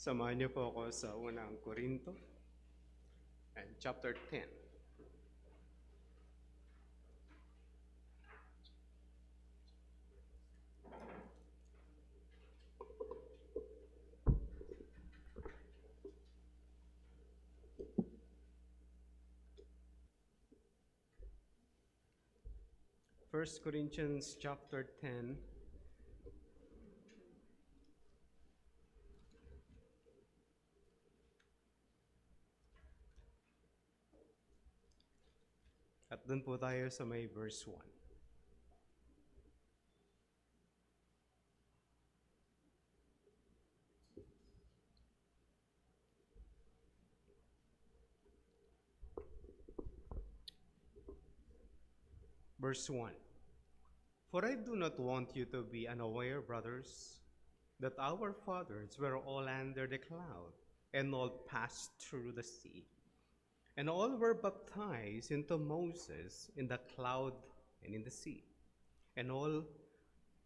Samahan niyo po ako sa unang Korinto and chapter 10. First Corinthians chapter 10. At doon po tayo sa may verse 1. Verse 1. For I do not want you to be unaware, brothers, that our fathers were all under the cloud, and all passed through the sea, and all were baptized into Moses in the cloud and in the sea, and all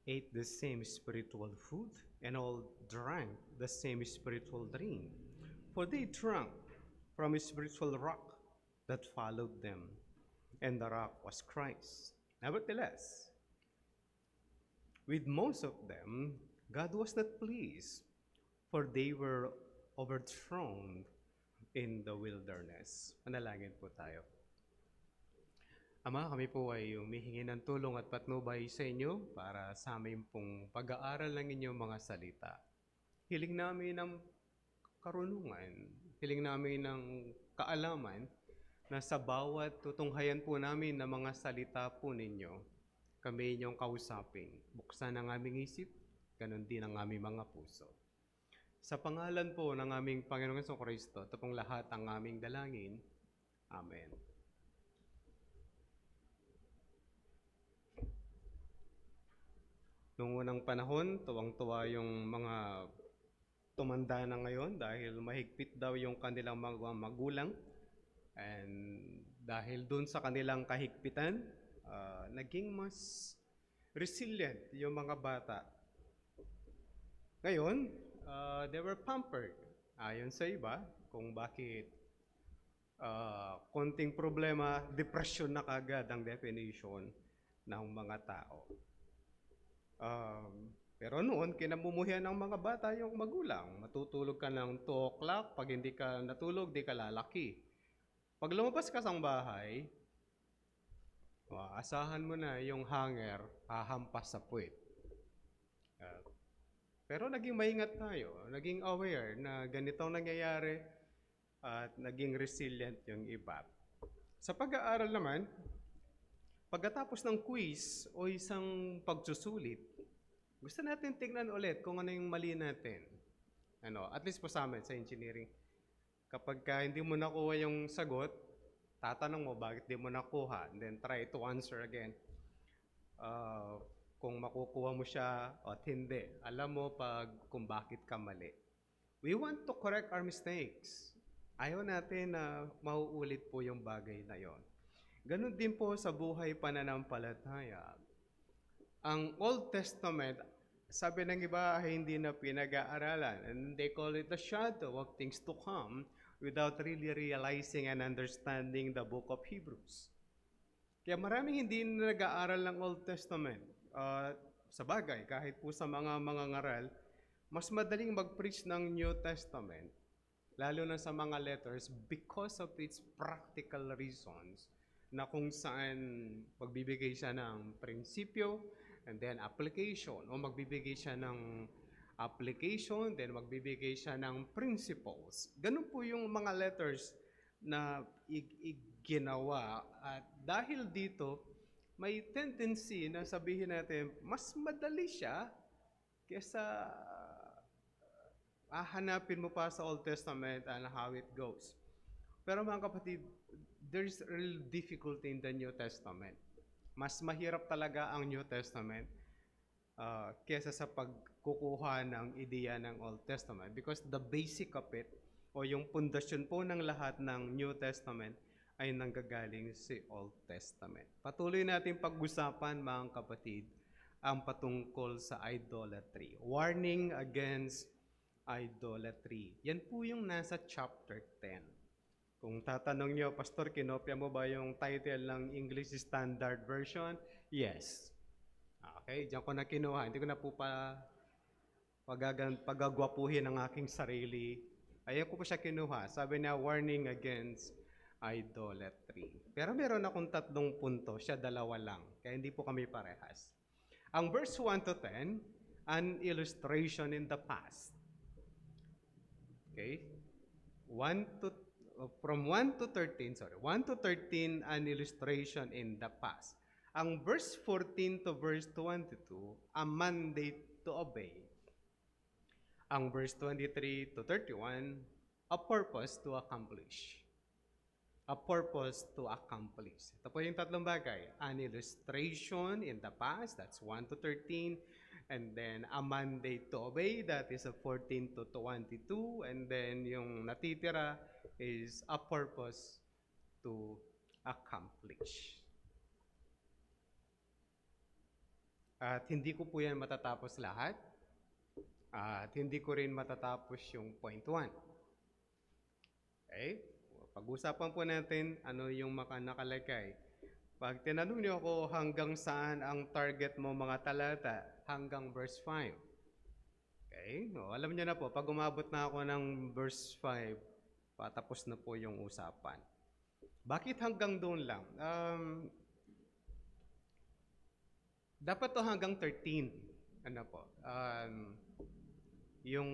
ate the same spiritual food, and all drank the same spiritual drink. For they drank from a spiritual rock that followed them, and the rock was Christ. Nevertheless, with most of them, God was not pleased, for they were overthrown in the wilderness. Manalangin po tayo. Ama, kami po ay humihingi ng tulong at patnubay sa inyo para sa aming pong pag-aaral ng inyong mga salita. Hiling namin ng karunungan, hiling namin ng kaalaman na sa bawat tutunghayan po namin ng mga salita po ninyo, kami inyong kausapin. Buksan ang aming isip, ganun din ang aming mga puso. Sa pangalan po ng aming Panginoong Kristo, ito pong lahat ang aming dalangin. Amen. Noong unang panahon, tuwang-tuwa yung mga tumanda na ngayon dahil mahigpit daw yung kanilang mga magulang. And dahil dun sa kanilang kahigpitan, naging mas resilient yung mga bata. Ngayon, they were pampered. Ayon sa iba, kung bakit konting problema, depression na kagad ang definition ng mga tao. Pero noon, kinamumuhian ng mga bata yung magulang. Matutulog ka ng 2 o'clock, pag hindi ka natulog, di ka lalaki. Pag lumabas ka sa bahay, asahan mo na yung hanger, hahampas sa puwet. Pero naging maingat tayo, naging aware na ganitong nangyayari at naging resilient yung iba. Sa pag-aaral naman, pagkatapos ng quiz o isang pagsusulit, gusto natin tingnan ulit kung ano yung mali natin. At least po sa amin, sa engineering. Kapag hindi mo nakuha yung sagot, tatanong mo bakit di mo nakuha, and then try to answer again. Kung makukuha mo siya at hindi, alam mo kung bakit ka mali. We want to correct our mistakes. Ayaw natin na mauulit po yung bagay na yon. Ganon din po sa buhay pananampalataya. Ang Old Testament, sabi ng iba, hindi na pinag-aaralan. And they call it the shadow of things to come without really realizing and understanding the book of Hebrews. Kaya maraming hindi na nag-aaral ng Old Testament. Sa bagay, kahit po sa mga ngaral, mas madaling mag-preach ng New Testament, lalo na sa mga letters, because of its practical reasons, na kung saan magbibigay siya ng prinsipyo, and then application, o magbibigay siya ng application, then magbibigay siya ng principles. Ganun po yung mga letters na ginawa. At dahil dito, may tendency na sabihin natin, mas madali siya kesa hahanapin mo pa sa Old Testament and how it goes. Pero mga kapatid, there's real difficulty in the New Testament. Mas mahirap talaga ang New Testament kesa sa pagkukuha ng ideya ng Old Testament, because the basic of it, o yung pundasyon po ng lahat ng New Testament, ay nanggagaling sa Old Testament. Patuloy natin pag-usapan, mga kapatid, ang patungkol sa idolatry. Warning against idolatry. Yan po yung nasa chapter 10. Kung tatanong niyo, Pastor, kinopya mo ba yung title ng English Standard Version? Yes. Okay, diyan ko na kinuha. Hindi ko na po pagagwapuhin ang aking sarili. Ayan ko po siya kinuha. Sabi niya, warning against idolatry. Pero meron akong 3 punto, siya 2 lang. Kaya hindi po kami parehas. Ang verse 1 to 10, an illustration in the past. Okay? From 1 to 13, 1 to 13, an illustration in the past. Ang verse 14 to verse 22, a mandate to obey. Ang verse 23 to 31, a purpose to accomplish. A purpose to accomplish. Ito po yung 3 bagay. An illustration in the past, that's 1 to 13. And then a mandate to obey, that is a 14 to 22. And then yung natitira is a purpose to accomplish. At hindi ko po yan matatapos lahat. At hindi ko rin matatapos yung point 1. Okay? Pag-usapan po natin ano yung nakalagay. Pag tinanong niyo ako hanggang saan ang target mo mga talata, hanggang verse 5. Okay? No, alam niyo na po, pag umabot na ako ng verse 5, patapos na po yung usapan. Bakit hanggang doon lang? Dapat to hanggang 13. Ano po? Yung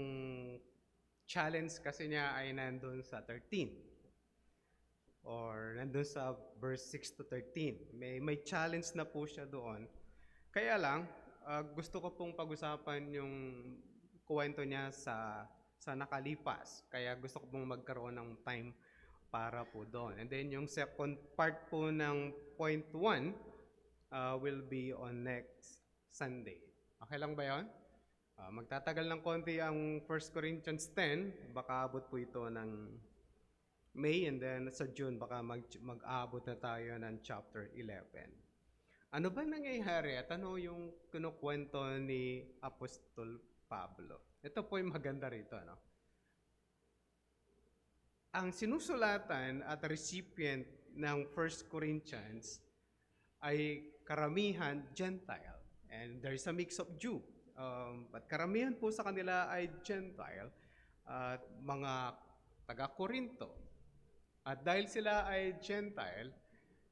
challenge kasi niya ay nandun sa 13. Or nandun sa verse 6 to 13. May challenge na po siya doon. Kaya lang, gusto ko pong pag-usapan yung kwento niya sa nakalipas. Kaya gusto ko pong magkaroon ng time para po doon. And then yung second part po ng point 1 will be on next Sunday. Okay lang ba yun? Magtatagal ng konti ang 1 Corinthians 10. Baka abot po ito ng May, and then sa June baka mag-aabot na tayo ng chapter 11. Ano ba nangyayari at ano yung kinukwento ni Apostol Pablo? Ito po yung maganda rito, no? Ang sinusulatan at recipient ng 1 Corinthians ay karamihan Gentile, and there is a mix of Jew. But karamihan po sa kanila ay Gentile at mga taga-Korinto. At dahil sila ay Gentile,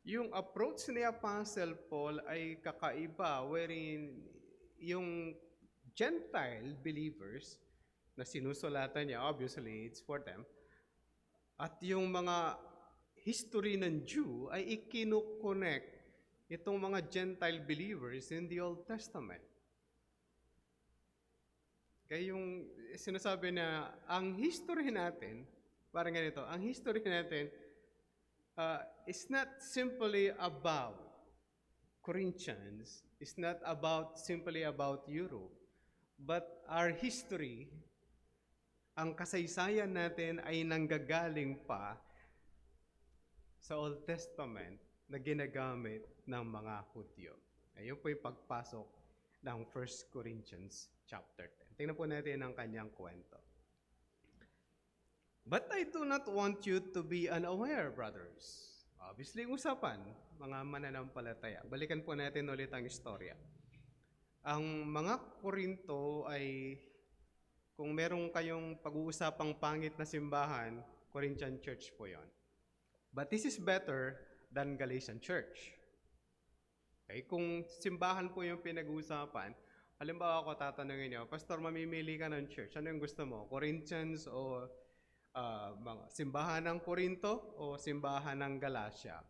yung approach ni Apostle Paul ay kakaiba, wherein yung Gentile believers na sinusulatan niya, obviously it's for them, at yung mga history ng Jew ay ikinu-connect itong mga Gentile believers in the Old Testament. Kaya yung sinasabi na ang history natin, parang ganito, ang history natin is not simply about Corinthians, it's not simply about Europe, but our history, ang kasaysayan natin ay nanggagaling pa sa Old Testament na ginagamit ng mga Hudyo. Ayun po yung pagpasok ng 1 Corinthians chapter 10. Tingnan po natin ang kanyang kwento. But I do not want you to be unaware, brothers. Obviously, usapan, mga mananampalataya. Balikan po natin ulit ang istorya. Ang mga Korinto ay, kung meron kayong pag-uusapang pangit na simbahan, Corinthian Church po yon. But this is better than Galatian Church. Okay? Kung simbahan po yung pinag-uusapan, halimbawa ako tatanungin niyo, Pastor, mamimili ka ng church. Ano yung gusto mo? Corinthians o mga simbahan ng Corinto o simbahan ng Galacia?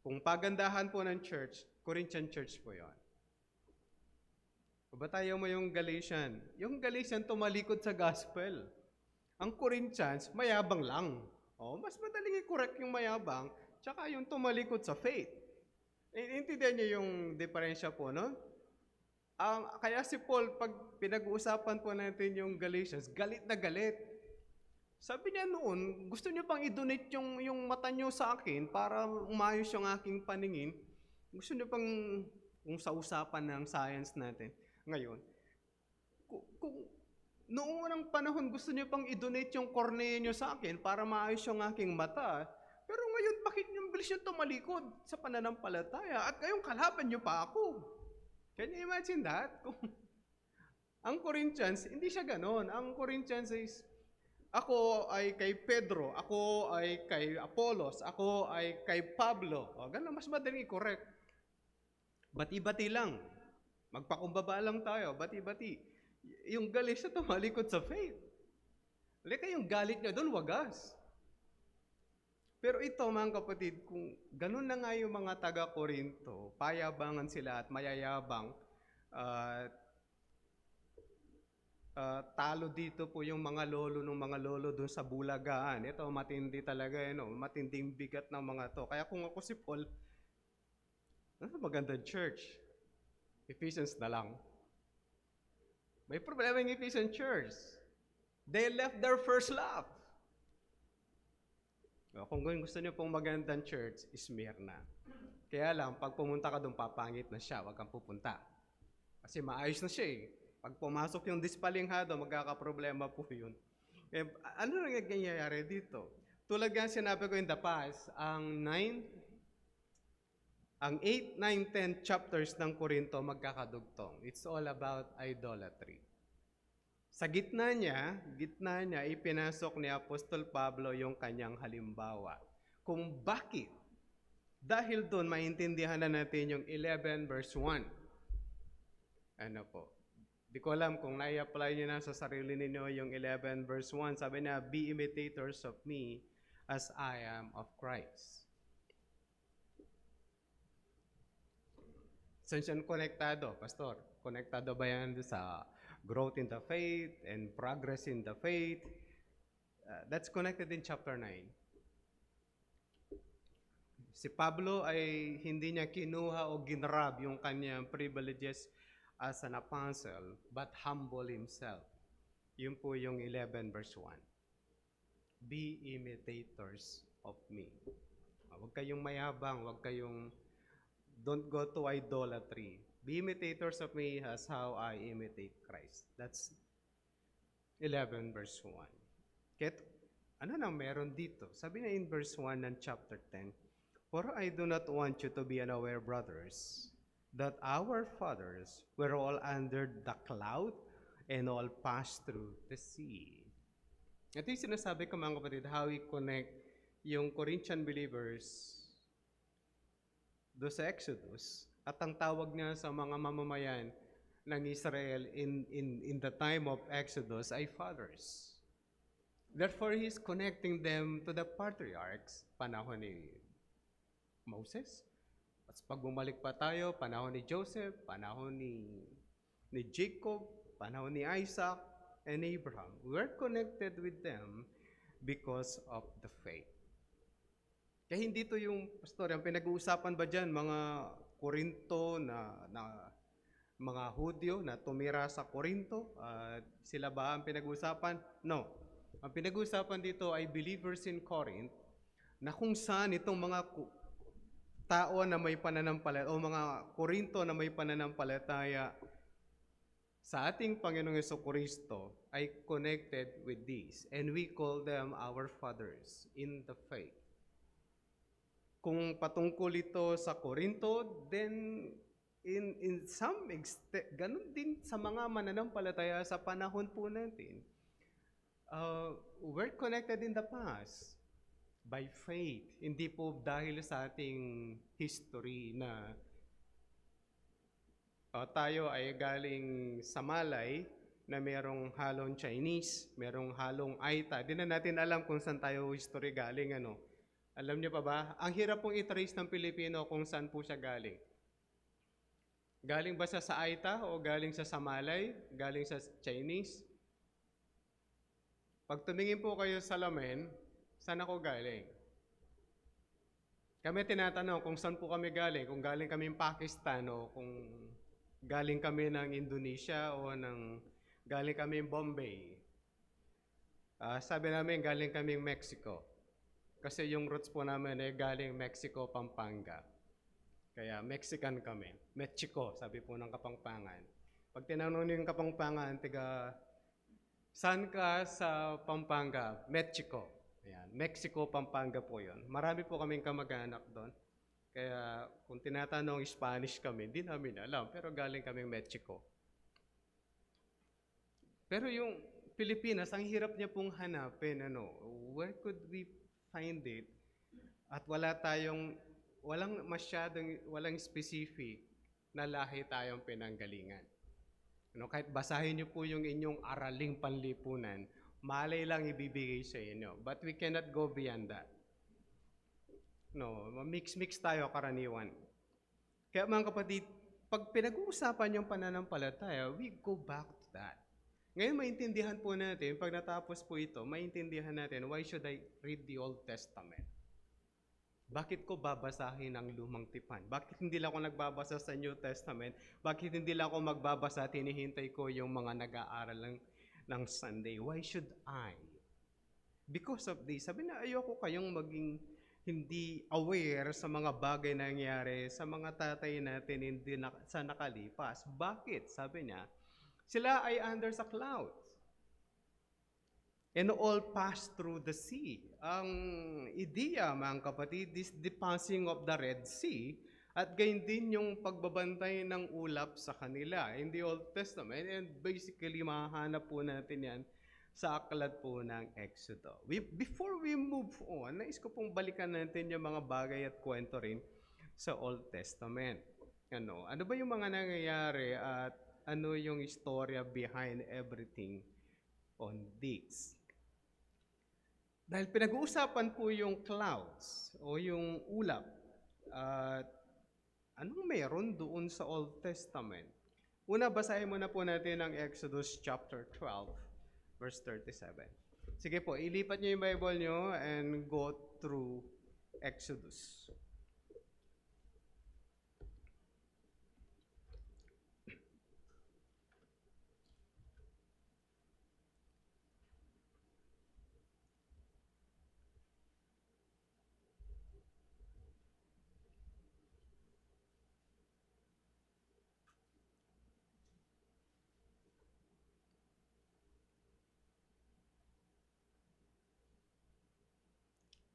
Kung pagandahan po ng church, Corinthian Church po yon. Batayan mo yung Galatian. Yung Galatian tumalikod sa gospel. Ang Corinthians, mayabang lang. Mas madaling i-correct yung mayabang, tsaka yung tumalikod sa faith. Intindihan niyo yung diferensya po, no? Kaya si Paul, pag pinag-uusapan po natin yung Galatians, galit na galit. Sabi niya noon, gusto niyo pang i-donate yung mata niyo sa akin para umayos yung aking paningin. Gusto niyo pang, kung sa usapan ng science natin ngayon, kung Noong unang panahon, gusto niyo pang i-donate yung cornea niyo sa akin para maayos yung aking mata. Pero ngayon, bakit yung bilis niyo tumalikod sa pananampalataya? At ngayon, kalaban niyo pa ako. Can you imagine that? Ang Corinthians, hindi siya ganon. Ang Corinthians is, ako ay kay Pedro, ako ay kay Apollos, ako ay kay Pablo. O, ganun, mas madaling i-correct. Bati-bati lang. Magpakumbaba lang tayo, bati-bati. Yung galit siya tumalikod sa faith. Halika yung galit niya doon, wagas. Pero ito mga kapatid, kung ganun na nga yung mga taga-Korinto, payabangan sila at mayayabang, talo dito po yung mga lolo ng mga lolo doon sa Bulagaan. Ito, matindi talaga, matinding bigat ng mga to. Kaya kung ako si Paul, magandang church. Ephesians na lang. May problema yung Ephesian church. They left their first love. Kung gusto niyo pong magandang church, Smyrna. Kaya lang, pag pumunta ka doon, papangit na siya. Huwag kang pupunta. Kasi maayos na siya eh. Pag pumasok yung dispalinghado, magkakaproblema po yun. Ano nang nangyayari dito? Tulad nga sinabi ko in the past, ang 8, 9, 10 chapters ng Korinto magkakadugtong. It's all about idolatry. Sa gitna niya, ipinasok ni Apostol Pablo yung kanyang halimbawa. Kung bakit? Dahil doon, maintindihan na natin yung 11 verse 1. Ano po? Di ko alam kung nai-apply niyo na sa sarili ninyo yung 11 verse 1. Sabi na, be imitators of me as I am of Christ. Saan siya konektado, Pastor? Konektado ba yan sa growth in the faith and progress in the faith? That's connected in chapter 9. Si Pablo ay hindi niya kinuha o ginrab yung kanyang privileges as an apostle, but humble himself. Yun po yung 11 verse 1. Be imitators of me. Huwag kayong mayabang, don't go to idolatry. Be imitators of me as how I imitate Christ. That's 11 verse 1. Kaya ano na meron dito? Sabi na in verse 1 ng chapter 10, for I do not want you to be unaware, brothers, that our fathers were all under the cloud and all passed through the sea. Ito yung sinasabi ko mga kapatid, how we connect yung Corinthian believers do sa Exodus at ang tawag niya sa mga mamamayan ng Israel in the time of Exodus ay fathers. Therefore, He's connecting them to the patriarchs, panahon ni Moses. At pag bumalik pa tayo, panahon ni Joseph, panahon ni Jacob, panahon ni Isaac, and Abraham. We're connected with them because of the faith. Kaya hindi to yung, pastor, ang pinag-uusapan ba dyan, mga Korinto na mga Hudyo na tumira sa Korinto? Sila ba ang pinag-uusapan? No. Ang pinag-uusapan dito ay believers in Corinth na kung saan itong mga tao na may pananampalataya o mga Korinto na may pananampalataya sa ating Panginoong Jesucristo ay connected with these. And we call them our fathers in the faith. Kung patungkol ito sa Korinto, then in some extent, ganun din sa mga mananampalataya sa panahon po natin. We're connected in the past by faith. Hindi po dahil sa ating history na tayo ay galing sa Malay na merong halong Chinese, merong halong Aita. Di na natin alam kung saan tayo history galing. Alam niyo pa ba? Ang hirap pong i-trace ng Pilipino kung saan po siya galing. Galing ba siya sa Aita o galing siya sa Malay? Galing sa Chinese? Pag tumingin po kayo sa lamin, saan ako galing? Kami tinatanong kung saan po kami galing. Kung galing kami ng Pakistan o kung galing kami ng Indonesia o galing kami ng Bombay. Sabi namin galing kami ng Mexico. Kasi yung roots po namin ay galing Mexico, Pampanga. Kaya Mexican kami. Mexico, sabi po ng Kapampangan. Pag tinanong niyo yung Kapampangan, Saan ka sa Pampanga? Mexico. Ayan, Mexico, Pampanga po yun. Marami po kaming kamag-anak doon. Kaya kung tinatanong Spanish kami, hindi namin alam. Pero galing kaming Mexico. Pero yung Pilipinas, ang hirap niya pong hanapin. Ano, where could we find it? At walang specific na lahi tayong pinanggalingan. Kahit basahin niyo po yung inyong araling panlipunan, malay lang ibibigay sa inyo. But we cannot go beyond that. Mix-mix tayo karaniwan. Kaya mga kapatid, pag pinag-uusapan yung pananampalataya, we go back to that. Ngayon maintindihan po natin, pag natapos po ito, maintindihan natin, why should I read the Old Testament? Bakit ko babasahin ang lumang tipan? Bakit hindi lang ako nagbabasa sa New Testament? Bakit hindi lang ako magbabasa at hinihintay ko yung mga nag-aaral ng Sunday? Why should I? Because of this, sabi na ayoko kayong maging hindi aware sa mga bagay na nangyari sa mga tatay natin sa nakalipas. Bakit? Sabi niya, sila ay under sa clouds. And all passed through the sea. Ang ideya, mga kapatid, is the passing of the Red Sea at gayon din yung pagbabantay ng ulap sa kanila in the Old Testament. And basically, mahahanap po natin yan sa aklat po ng Exodo. Before we move on, nais ko pong balikan natin yung mga bagay at kwento rin sa Old Testament. Ano ba yung mga nangyayari at ano yung istorya behind everything on this? Dahil pinag-uusapan po yung clouds o yung ulap at anong meron doon sa Old Testament? Una, basahin muna po natin ang Exodus chapter 12, verse 37. Sige po, ilipat niyo yung Bible niyo and go through Exodus.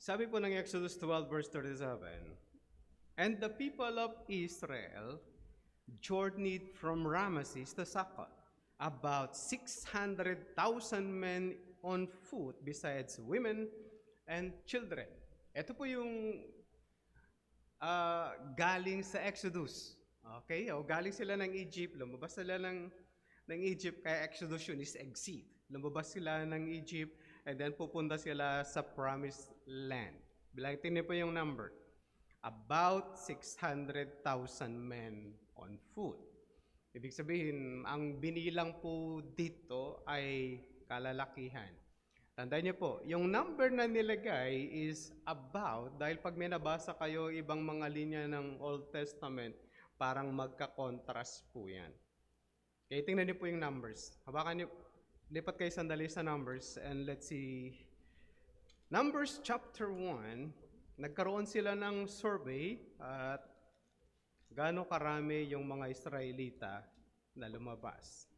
Sabi po ng Exodus 12 verse 37, "And the people of Israel journeyed from Ramesses to Succoth, about 600,000 men on foot besides women and children." Ito po yung galing sa Exodus. Okay? Galing sila ng Egypt, lumabas sila ng Egypt, kaya Exodus yun is exit. Lumabas sila ng Egypt, and then pupunta sila sa promised land. Bilangin niyo po yung number. About 600,000 men on foot. Ibig sabihin, ang binilang po dito ay kalalakihan. Tandaan niyo po, yung number na nilagay is about, dahil pag may nabasa kayo ibang mga linya ng Old Testament, parang magka-contrast po yan. Kaya tingnan niyo po yung numbers. Habakan niyo, lipat kayo sandali sa Numbers and let's see. Numbers chapter 1, nagkaroon sila ng survey at gaano karami yung mga Israelita na lumabas.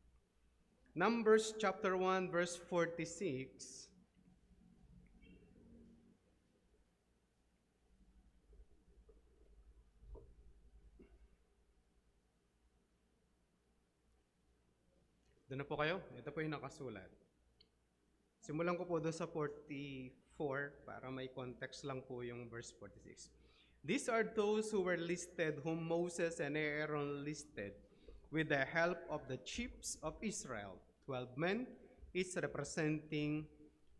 Numbers chapter 1 verse 46. Doon na po kayo. Ito po yung nakasulat. Simulan ko po doon sa 44 para may context lang po yung verse 46. "These are those who were listed, whom Moses and Aaron listed with the help of the chiefs of Israel, 12 men, each representing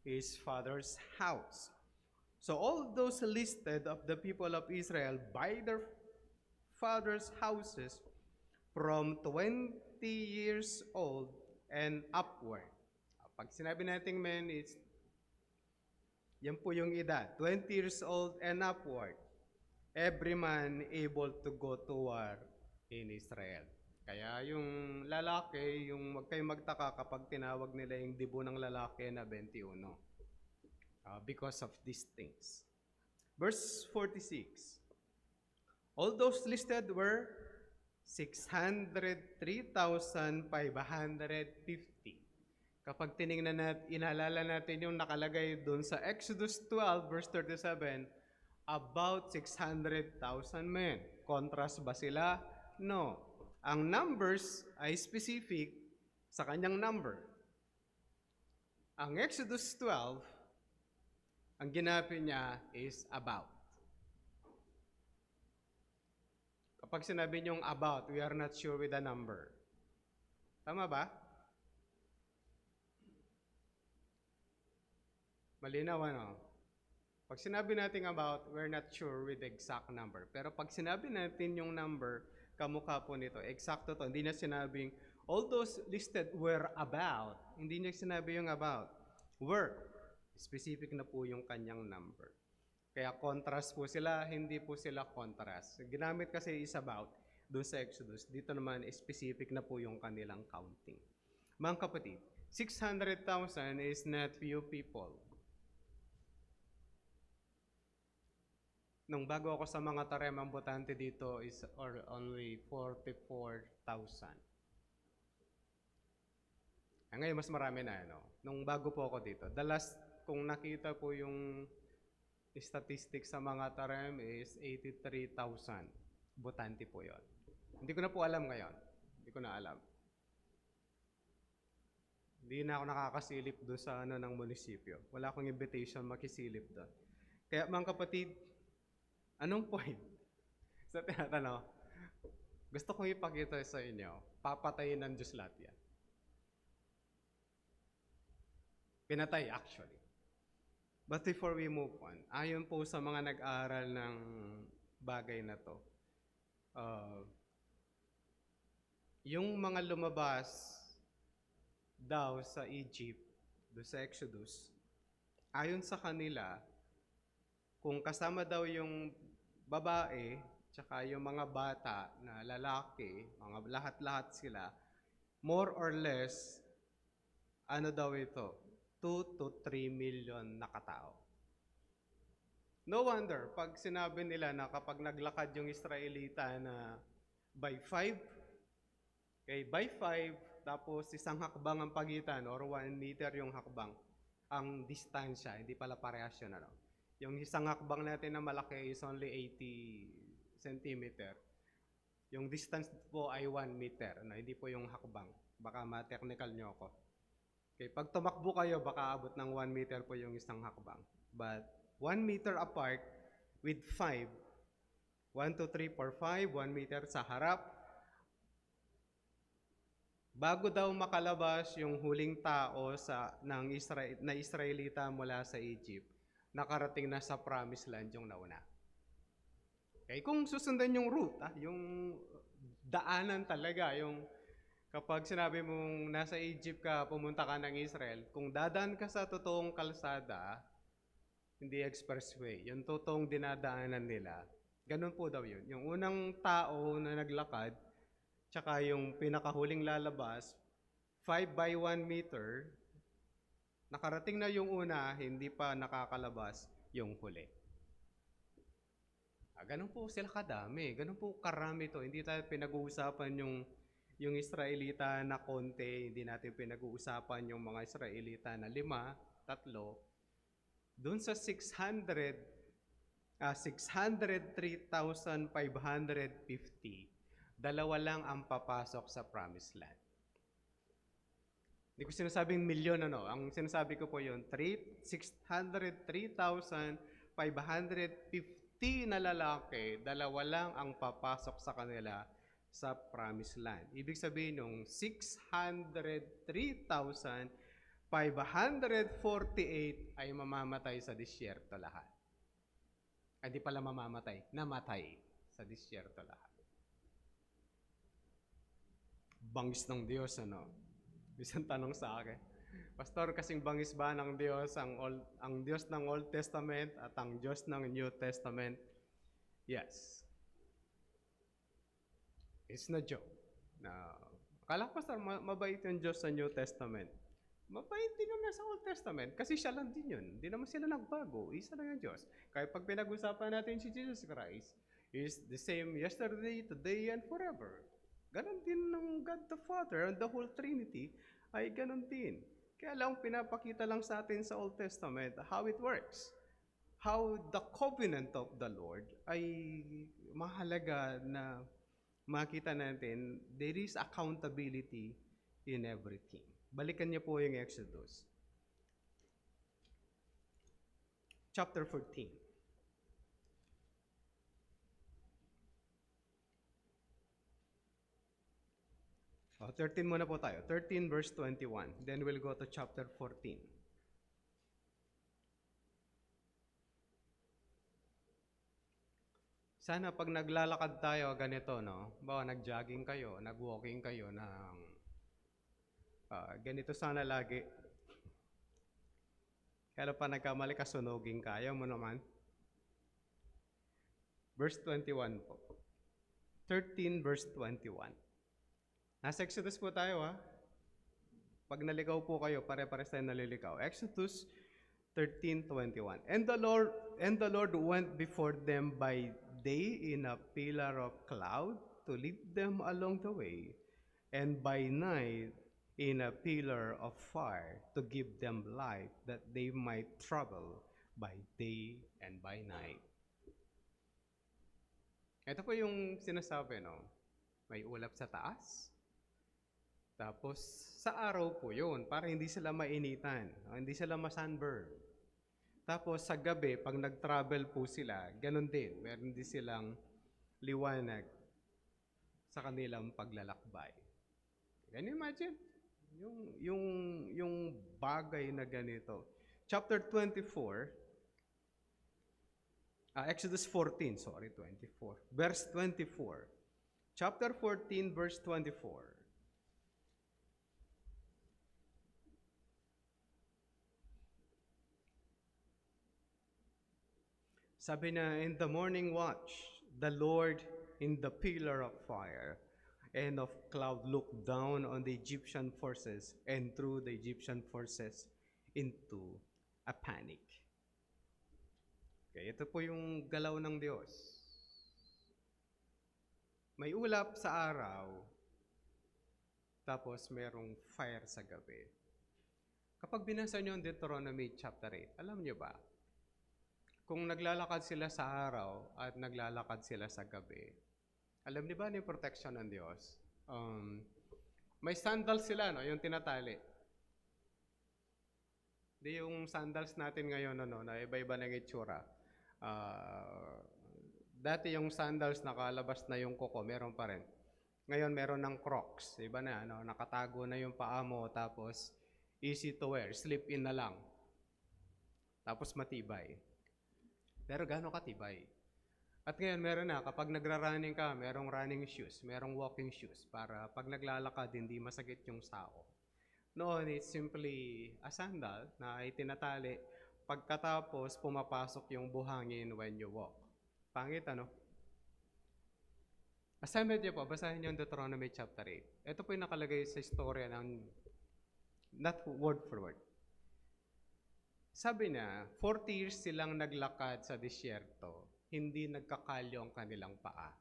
his father's house." So all those listed of the people of Israel by their father's houses from 20 years old and upward. Pag sinabi nating men, yan po yung edad. 20 years old and upward. Every man able to go to war in Israel. Kaya yung lalaki, wag kayong magtaka kapag tinawag nila yung dibo ng lalaki na 21. Because of these things. Verse 46. All those listed were 603,550. Kapag tiningnan inaalala natin yung nakalagay doon sa Exodus 12 verse 37, about 600,000 men. Contrast ba sila? No. Ang numbers ay specific sa kanyang number. Ang Exodus 12, ang ginamit niya is about. Kapag sinabi niyong about, we are not sure with the number. Tama ba? Malinaw ano? Pag sinabi natin about, we're not sure with the exact number. Pero pag sinabi natin yung number, kamukha po nito, eksakto to. Hindi niya sinabing, all those listed were about. Hindi niya sinabi yung about. Were. Specific na po yung kanyang number. Kaya contrast po sila, hindi po sila contrast. Ginamit kasi is about doon sa Exodus. Dito naman, specific na po yung kanilang counting. Mga kapatid, 600,000 is not few people. Nung bago ako sa mga tarem, ang botante dito is only 44,000. Ngayon, mas marami na. Nung bago po ako dito, the last kung nakita po yung statistics sa mga tarem is 83,000. Botante po yon. Hindi ko na po alam ngayon. Hindi ko na alam. Hindi na ako nakakasilip doon sa ng munisipyo. Wala akong invitation makisilip doon. Kaya mga kapatid, anong point? Sa tinatanong, gusto kong ipakita sa inyo, papatayin ng Diyos lahat yan. Pinatay actually. But before we move on, ayon po sa mga nag-aaral ng bagay na to, yung mga lumabas daw sa Egypt, do sa Exodus, ayon sa kanila, kung kasama daw yung babae, tsaka yung mga bata na lalaki, mga lahat-lahat sila, more or less, ano daw ito? 2 to 3 million na katao. No wonder, pag sinabi nila na kapag naglakad yung Israelita na by 5, by 5, tapos isang hakbang ang pagitan or 1 meter yung hakbang, ang distansya, hindi pala parehas yun. Yung isang hakbang natin na malaki is only 80 centimeter. Yung distance po ay 1 meter, hindi po yung hakbang. Baka ma-technical nyo ako. Okay, pag tumakbo kayo, baka abot ng 1 meter po yung isang hakbang. But 1 meter apart with 5, 1, 2, 3, 4, 5, 1 meter sa harap. Bago daw makalabas yung huling tao na Israelita mula sa Egypt, nakarating na sa promised land yung nauna. Okay, kung susundan yung route, yung daanan talaga, yung kapag sinabi mong nasa Egypt ka, pumunta ka ng Israel, kung dadaan ka sa totoong kalsada, hindi expressway, yung totoong dinadaanan nila, ganun po daw yun. Yung unang tao na naglakad, tsaka yung pinakahuling lalabas, 5 by 1 meter, nakarating na yung una, hindi pa nakakalabas yung huli. Ganun po sila kadami, ganun po karami to. Hindi tayo pinag-uusapan yung Israelita na konti, hindi natin pinag-uusapan yung mga Israelita na 5, 3. Doon sa 603,550, dalawa lang ang papasok sa promised land. Hindi ko sinasabing milyon, ang sinasabi ko po yun, 603,550 na lalaki, dalawa lang ang papasok sa kanila sa promised land. Ibig sabihin yung 603,548 ay mamamatay sa disyerto lahat. Hindi pala mamamatay, namatay sa disyerto lahat. Bangis ng Diyos, Isang tanong sa akin, Pastor, kasing bangis ba ng Diyos ang Diyos ng Old Testament at ang Diyos ng New Testament? Yes. It's no joke. Akala ko, Pastor, mabait yung Diyos sa New Testament. Mabait din yung nasa Old Testament kasi siya lang din yun. Hindi naman sila nagbago. Isa lang yung Diyos. Kaya pag pinag-usapan natin si Jesus Christ, is the same yesterday, today, and forever. Ganon din ng God the Father and the whole Trinity ay ganon din. Kaya lang pinapakita lang sa atin sa Old Testament how it works. How the covenant of the Lord ay mahalaga na makita natin there is accountability in everything. Balikan niyo po yung Exodus. Chapter 14. Oh, 13 muna po tayo. 13 verse 21. Then we'll go to chapter 14. Sana pag naglalakad tayo ganito, no? Bawa nag-jogging kayo, nag-walking kayo ng ganito sana lagi. Kaya pa nagkamali ka, sunugin kaya mo naman. Verse 21 po. 13 verse 21. Nasa Exodus po tayo, ha? Pag naligaw po kayo, pare-pares tayo naliligaw. Exodus 13:21. And the Lord went before them by day in a pillar of cloud to lead them along the way, and by night in a pillar of fire to give them light, that they might travel by day and by night. Ito po yung sinasabi, no? May ulap sa taas. Tapos, sa araw po yun, para hindi sila mainitan, hindi sila masunburn. Tapos, sa gabi, pag nag-travel po sila, ganun din. Meron din silang liwanag sa kanilang paglalakbay. Can you imagine? Yung bagay na ganito. Chapter 24, Exodus 14, 24. Verse 24. Chapter 14, verse 24. Sabi na, in the morning watch, the Lord in the pillar of fire and of cloud looked down on the Egyptian forces and threw the Egyptian forces into a panic. Okay, ito po yung galaw ng Diyos. May ulap sa araw, tapos merong fire sa gabi. Kapag binasa niyo ang Deuteronomy chapter 8, alam niyo ba, kung naglalakad sila sa araw at naglalakad sila sa gabi, alam niyo ba yung protection ng Diyos? May sandals sila, no? Yung tinatali. Di yung sandals natin ngayon, no? Na iba-iba ng itsura. Dati yung sandals, nakalabas na yung kuko, meron pa rin. Ngayon, meron ng Crocs. Iba na, no? Nakatago na yung paa mo, tapos easy to wear. Slip in na lang. Tapos matibay. Pero gaano katibay? At ngayon, meron na, kapag nagra-running ka, merong running shoes, merong walking shoes, para pag naglalakad, hindi masakit yung sao. Noon, it's simply a sandal na itinatali. Pagkatapos, pumapasok yung buhangin when you walk. Pangit, ano? Assignment niyo po, basahin niyo yung Deuteronomy chapter 8. Ito po yung nakalagay sa istorya ng, not word for word. Sabi na, 40 years silang naglakad sa disyerto, hindi nagkakalyo ang kanilang paa.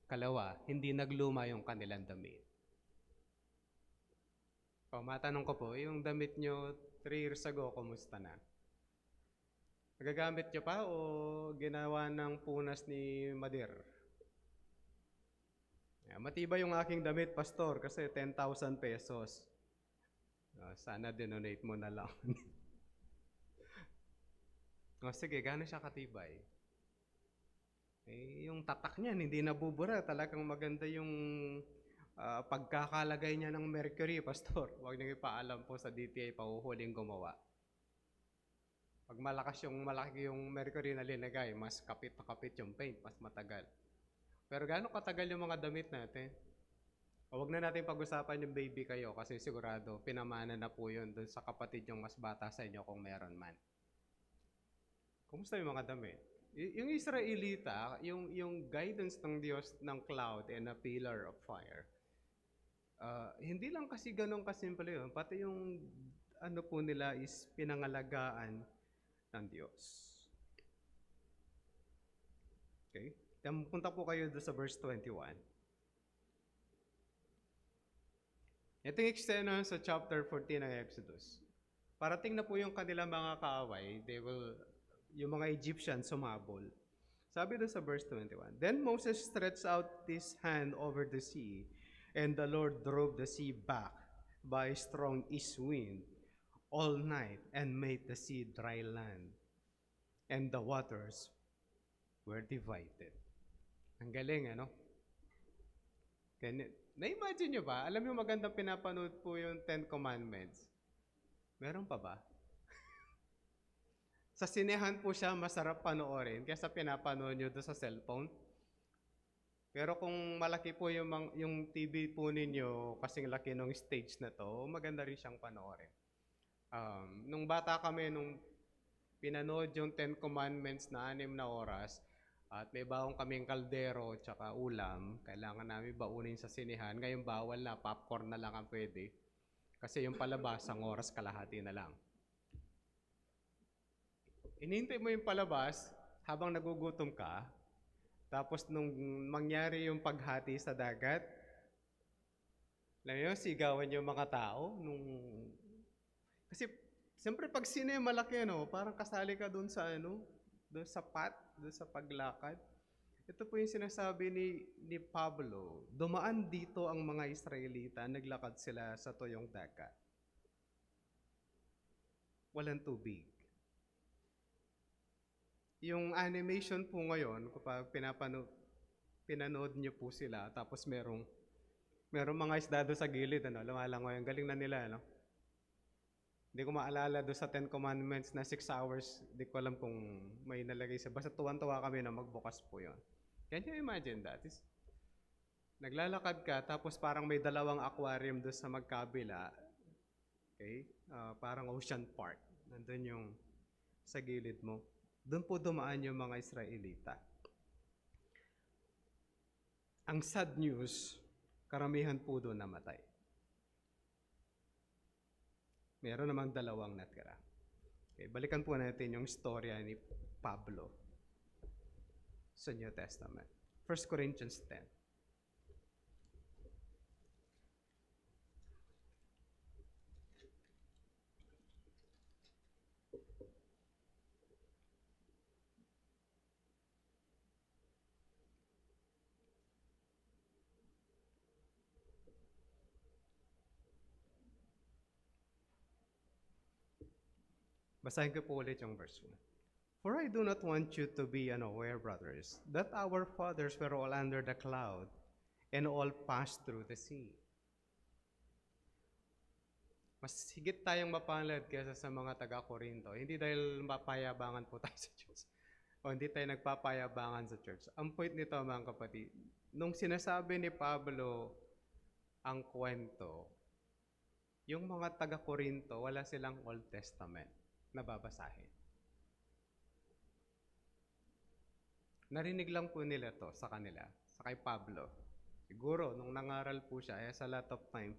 Kalawa, hindi nagluma yung kanilang damit. O, matanong ko po, yung damit nyo 3 years ago, kumusta na? Nagagamit nyo pa o ginawa ng punas ni Madir? Matibay yung aking damit, pastor, kasi 10,000 pesos. Sana dinonate mo na lang. Sige, gano'n siya katibay? Yung tatak niyan, hindi nabubura. Talagang maganda yung pagkakalagay niya ng mercury, pastor. Huwag niyo ipaalam po sa DTI, pahuhuling gumawa. Pag malaki yung mercury na linagay, mas kapit na kapit yung paint, mas matagal. Pero gano'n katagal yung mga damit natin? Huwag na natin pag-usapan yung baby kayo kasi sigurado pinamana na po yun dun sa kapatid yung mas bata sa inyo kung meron man. Kumusta yung mga damit? Yung Israelita, yung guidance ng Diyos ng cloud and a pillar of fire, hindi lang kasi ganun kasimple yun, pati yung ano po nila is pinangalagaan ng Diyos. Okay? Punta po kayo doon sa verse 21. Ito yung eksena sa chapter 14 ng Exodus. Parating na po yung kanilang mga kaaway, yung mga Egyptians sumabol. Sabi doon sa verse 21, Then Moses stretched out his hand over the sea, and the Lord drove the sea back by a strong east wind all night and made the sea dry land, and the waters were divided. Ang galing, ano? Na-imagine nyo ba? Alam nyo magandang pinapanood po yung Ten Commandments. Meron pa ba? Sa sinehan po siya masarap panoorin kaysa pinapanood nyo doon sa cellphone. Pero kung malaki po yung TV po ninyo, kasing laki ng stage na to, maganda rin siyang panoorin. Nung bata kami, nung pinanood yung Ten Commandments na 6 na oras, at may baong kaming kaldero tsaka ulam, kailangan namin baunin sa sinehan. Ngayon bawal na, popcorn na lang ang pwede. Kasi yung palabas, ang oras kalahati na lang. Inintay mo yung palabas habang nagugutom ka, tapos nung mangyari yung paghati sa dagat, alam nyo, sigawan yung mga tao. Kasi, siyempre pag sine malaki, parang kasali ka doon sa doon sa doon sa paglakad. Ito po yung sinasabi ni Pablo, dumaan dito ang mga Israelita, naglakad sila sa tuyong dagat. Walang tubig. Yung animation po ngayon, kapag pinanood niyo po sila, tapos merong mga isda doon sa gilid, lumalangoy. Ang galing na nila, Hindi ko maalala doon sa Ten Commandments na 6 hours, hindi ko alam kung may nalagay sa, basta tuwan-tuwa kami na magbukas po yon. Can you imagine that? Naglalakad ka, tapos parang may dalawang aquarium doon sa magkabila. Okay? Parang Ocean Park. Nandun yung sa gilid mo. Doon po dumaan yung mga Israelita. Ang sad news, karamihan po doon namatay. Meron namang 2 natira. Okay, balikan po natin yung storya ni Pablo sa New Testament. 1 Corinthians 10. Basahin ko po ulit yung verse 1. For I do not want you to be unaware, brothers, that our fathers were all under the cloud and all passed through the sea. Mas higit tayong mapalad kaysa sa mga taga-Korinto. Hindi dahil mapayabangan po tayo sa Diyos. O hindi tayo nagpapayabangan sa church. Ang point nito, mga kapatid, nung sinasabi ni Pablo ang kwento, yung mga taga-Korinto, wala silang Old Testament na babasahin. Narinig lang po nila to sa kanila, sa kay Pablo. Siguro, nung nangaral po siya, sa lot of time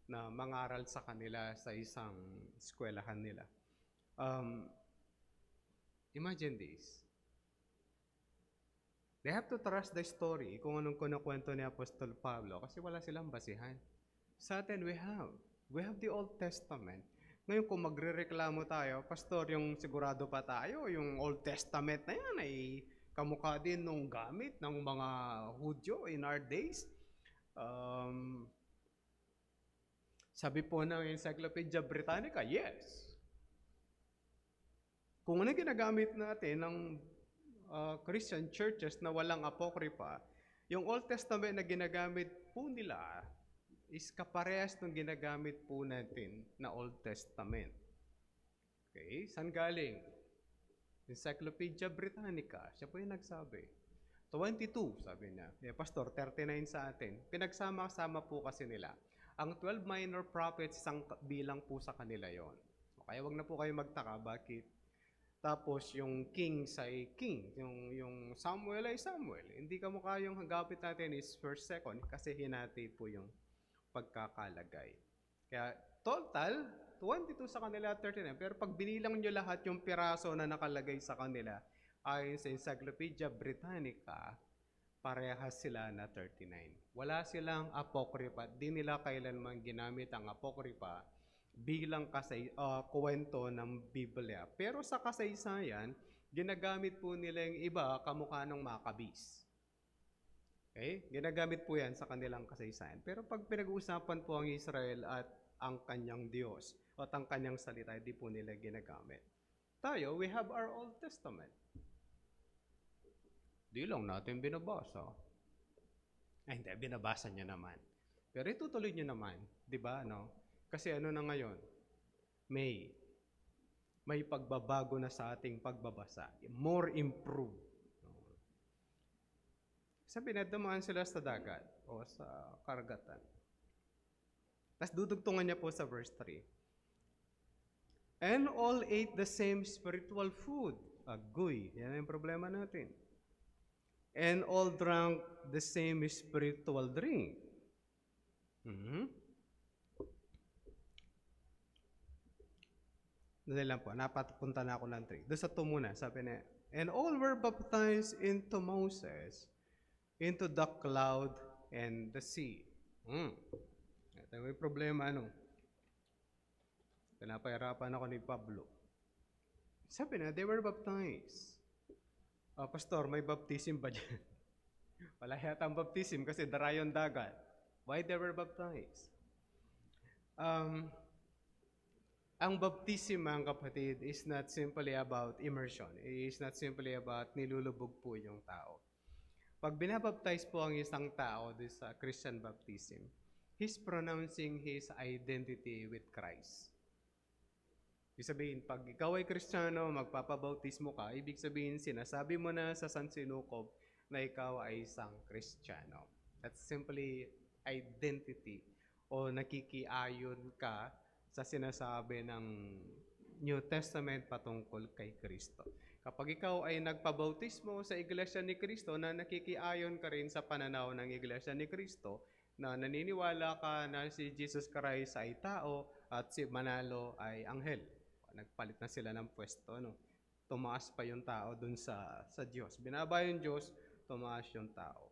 na mangaral sa kanila sa isang eskwelahan nila. Imagine this. They have to trust the story kung anong kinakwento ni Apostol Pablo kasi wala silang basihan. Sa atin, we have the Old Testament. Ngayon kung magrereklamo tayo, pastor, yung sigurado pa tayo, yung Old Testament na yan ay kamukha din nung gamit ng mga Hudyo in our days. Sabi po ng Encyclopedia Britannica, yes. Kung ano ginagamit natin ng Christian churches na walang apokripa, yung Old Testament na ginagamit po nila is kaparehas ng ginagamit po natin na Old Testament. Okay, saan galing? Encyclopedia Britannica, siya po yung nagsabi. 22, sabi niya. Pastor, 39 sa atin. Pinagsama-sama po kasi nila. Ang 12 minor prophets, isang bilang po sa kanila yon. Kaya wag na po kayo magtaka, bakit? Tapos yung king say king, yung Samuel ay Samuel. Hindi ka mukha yung hagapit natin is first, second, kasi hinati po yung pagkakalagay. Kaya total, 22 sa kanila, 39. Pero pag binilang nyo lahat yung piraso na nakalagay sa kanila, ayon sa Encyclopedia Britannica, parehas sila na 39. Wala silang apokrypa. Di nila kailanman ginamit ang apokrypa bilang kwento ng Biblia. Pero sa kasaysayan, ginagamit po nila yung iba kamukha ng Maccabees. Okay? Ginagamit po yan sa kanilang kasaysayan. Pero pag pinag-uusapan po ang Israel at ang kanyang Diyos at ang kanyang salita, hindi po nila ginagamit. Tayo, we have our Old Testament. Di lang natin binabasa. Ay, hindi, binabasa nyo naman. Pero itutuloy nyo naman, di ba? No? Kasi ano na ngayon? May pagbabago na sa ating pagbabasa. More improved. Sabi na, dumaan sila sa dagat o sa karagatan. Tapos dudugtungan niya po sa verse 3. And all ate the same spiritual food. Agoy, yan ang problema natin. And all drank the same spiritual drink. Dali lang po, napapunta na ako ng 3. Doon sa 2 muna, sabi na, and all were baptized into Moses, into the cloud and the sea. Ito may problema, ano? Pinapahirapan ako ni Pablo. Sabi na, they were baptized. Pastor, may baptism ba dyan? Wala yata ang baptism kasi dry yung dagat. Why they were baptized? Ang baptism, mga kapatid, is not simply about immersion. It is not simply about nilulubog po yung tao. Pag binabaptize po ang isang tao sa Christian baptism, he's pronouncing his identity with Christ. Ibig sabihin, pag ikaw ay Kristiyano, magpapabautismo ka, ibig sabihin, sinasabi mo na sa sansinukob na ikaw ay isang Kristiyano. That's simply identity o nakikiayon ka sa sinasabi ng New Testament patungkol kay Kristo. Kapag ikaw ay nagpabautismo sa Iglesia ni Kristo na nakikiayon ka rin sa pananaw ng Iglesia ni Kristo, na naniniwala ka na si Jesus Christ ay tao at si Manalo ay anghel. Nagpalit na sila ng pwesto, no? Tumaas pa yung tao dun sa Diyos. Binaba yung Diyos, tumaas yung tao.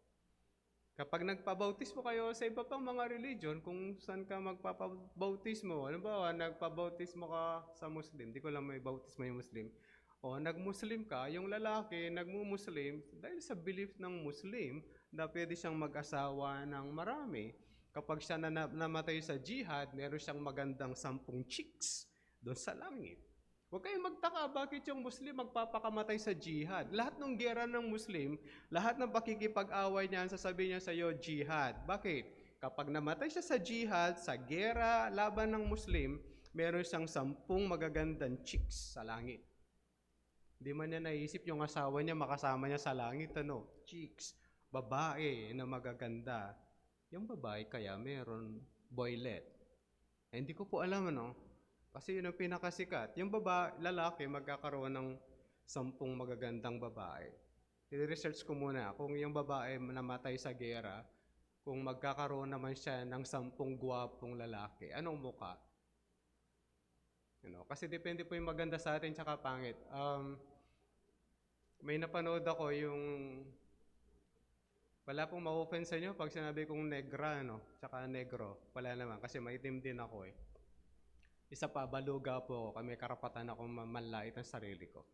Kapag nagpabautismo kayo sa iba pang mga religion, kung saan ka magpapabautismo, halimbawa, nagpabautismo ka sa Muslim, di ko lang may bautismo yung Muslim, o nag-Muslim ka, yung lalaki nagmu-Muslim, dahil sa belief ng Muslim, na pwede siyang mag-asawa ng marami. Kapag siya namatay sa jihad, meron siyang magandang 10 chicks doon sa langit. Huwag kayong magtaka bakit yung Muslim magpapakamatay sa jihad. Lahat ng gera ng Muslim, lahat ng pakikipag-away niya, sasabihin niya sa iyo, jihad. Bakit? Kapag namatay siya sa jihad, sa gera, laban ng Muslim, meron siyang 10 magagandang chicks sa langit. Hindi man niya naisip yung asawa niya, makasama niya sa langit, chicks, babae na magaganda. Yung babae kaya meron boylet. Hindi ko po alam, kasi yun ang pinakasikat. Yung lalaki magkakaroon ng 10 magagandang babae. I-research ko muna kung yung babae namatay sa gera, kung magkakaroon naman siya ng 10 gwapong lalaki. Anong muka? Kasi depende po yung maganda sa atin tsaka pangit. May napanood ako yung wala pong ma-open sa inyo pag sinabi kong negra, tsaka negro. Wala naman kasi maitim din ako eh. Isa pa, baluga po ako. May karapatan akong manlait ang sarili ko.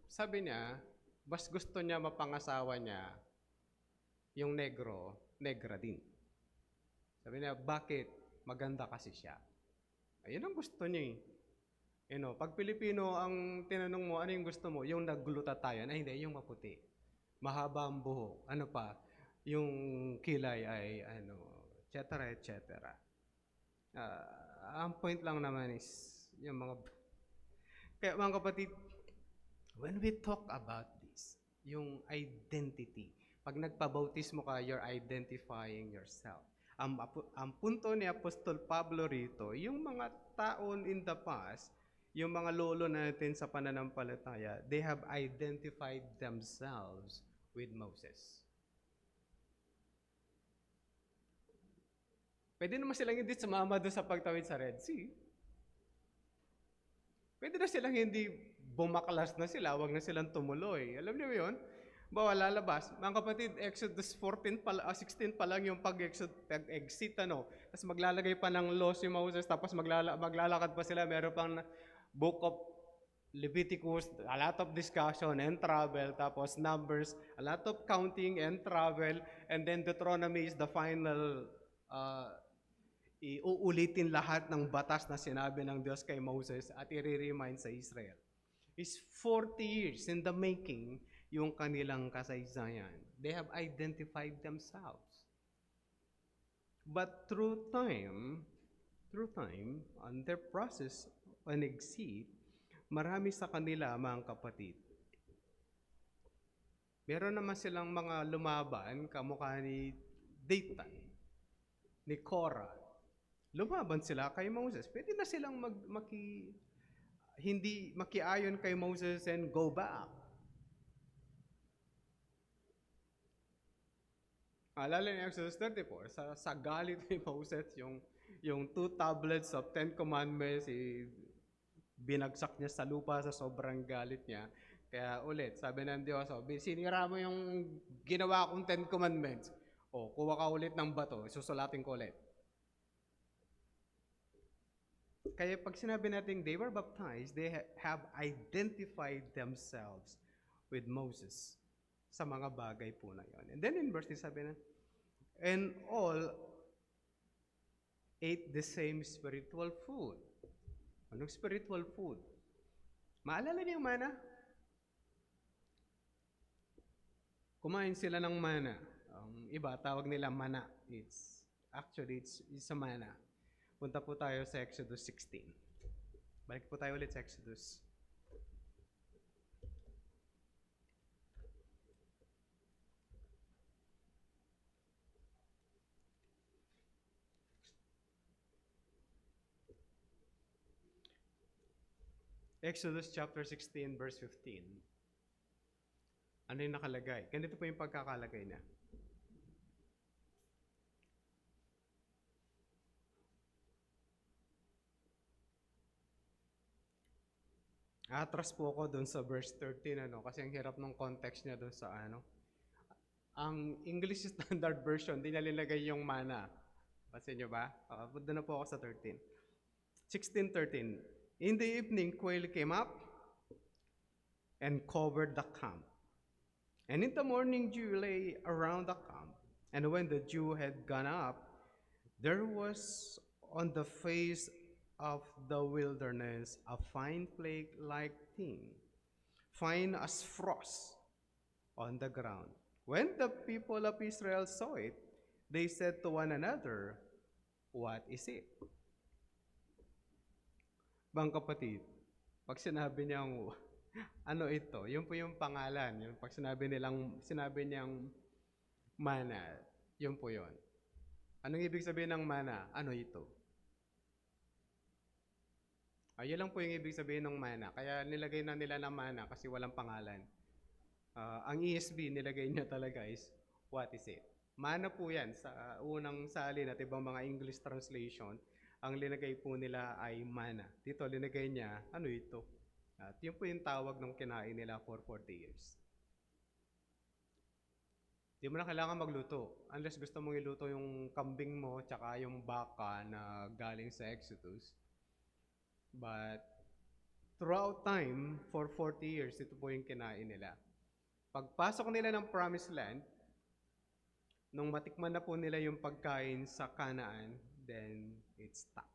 Sabi niya, mas gusto niya mapangasawa niya yung negro, negra din. Sabi niya, bakit? Maganda kasi siya. Ayun ang gusto niya eh. Pag Pilipino, ang tinanong mo, ano yung gusto mo? Yung nagglutatayan. Ay, hindi, yung maputi. Mahaba ang buhok. Ano pa? Yung kilay ay, etc. etc. Ang point lang naman is, yung mga... Kaya mga kapatid, when we talk about this, yung identity, pag nagpabautismo ka, you're identifying yourself. Ang punto ni Apostol Pablo rito, yung mga taon in the past, yung mga lolo natin sa pananampalataya, they have identified themselves with Moses. Pwede naman silang hindi sumama doon sa pagtawid sa Red Sea. Pwede na silang hindi bumaklas na sila, wag na silang tumuloy. Alam niyo yun? Bawa lalabas, mga kapatid, Exodus 14 pa, 16 pa lang yung pag-exit, ano. Tapos maglalagay pa ng law si Moses, tapos maglalakad pa sila, meron pang book of Leviticus, a lot of discussion and travel, tapos Numbers, a lot of counting and travel, and then Deuteronomy is the final, iuulitin lahat ng batas na sinabi ng Diyos kay Moses at i-remind sa Israel. Is 40 years in the making yung kanilang kasaysayan. They have identified themselves. But through time, on their process on exit, marami sa kanila, mga kapatid, meron naman silang mga lumaban, kamukha ni Dathan, ni Korah. Lumaban sila kay Moses. Pwede na silang hindi makiayon kay Moses and go back. Alala ni Exodus 34, sa galit ni Moses, yung 2 tablets of 10 commandments, binagsak niya sa lupa sa sobrang galit niya. Kaya ulit, sabi ng Diyos, sinira mo yung ginawa kong 10 commandments. Kuha ka ulit ng bato, susulatin ko ulit. Kaya pag sinabi natin they were baptized, they have identified themselves with Moses sa mga bagay po na yon. And then in verse 7, and all ate the same spiritual food. Anong spiritual food? Maalala niyo yung mana? Kumain sila ng mana. Ang iba, tawag nila mana. It's a mana. Punta po tayo sa Exodus 16. Balik po tayo ulit sa Exodus. Exodus chapter 16, verse 15. Ano yung nakalagay? Ganito po yung pagkakalagay na. Atras po ako doon sa verse 13, kasi ang hirap ng context niya doon sa Ang English Standard Version, di nalilagay yung mana. Kasi nyo ba? Doon na po ako sa 13. 16:13. In the evening, quail came up and covered the camp. And in the morning, dew lay around the camp. And when the dew had gone up, there was on the face of the wilderness a fine flake-like thing, fine as frost on the ground. When the people of Israel saw it, they said to one another, "What is it?" Bang kapatid, pag sinabi niyang, ano ito, yun po yung pangalan. Yung pag sinabi niyang mana, yun po yun. Anong ibig sabihin ng mana? Ano ito? Yun lang po yung ibig sabihin ng mana. Kaya nilagay na nila na mana kasi walang pangalan. Ang ESV nilagay niya talaga is, what is it? Mana po yan. Sa unang salin at ibang mga English translation, ang linagay po nila ay mana. Dito linagay niya, ano ito? At yun po yung tawag ng kinain nila for 40 years. Di mo na kailangan magluto. Unless gusto mong iluto yung kambing mo tsaka yung baka na galing sa Exodus. But throughout time, for 40 years, ito po yung kinain nila. Pagpasok nila ng Promised Land, nung matikman na po nila yung pagkain sa Canaan, then it stopped.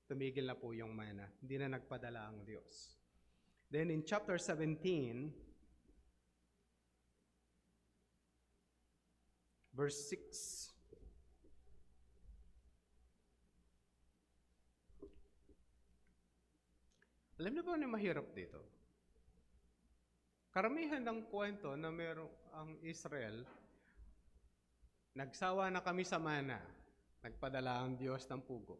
Tumigil na po yung mana. Hindi na nagpadala ang Diyos. Then in chapter 17, verse 6, alam niyo ba ano mahirap dito? Karamihan ng kwento na merong ang Israel, nagsawa na kami sa mana, nagpadala ang Diyos ng pugo.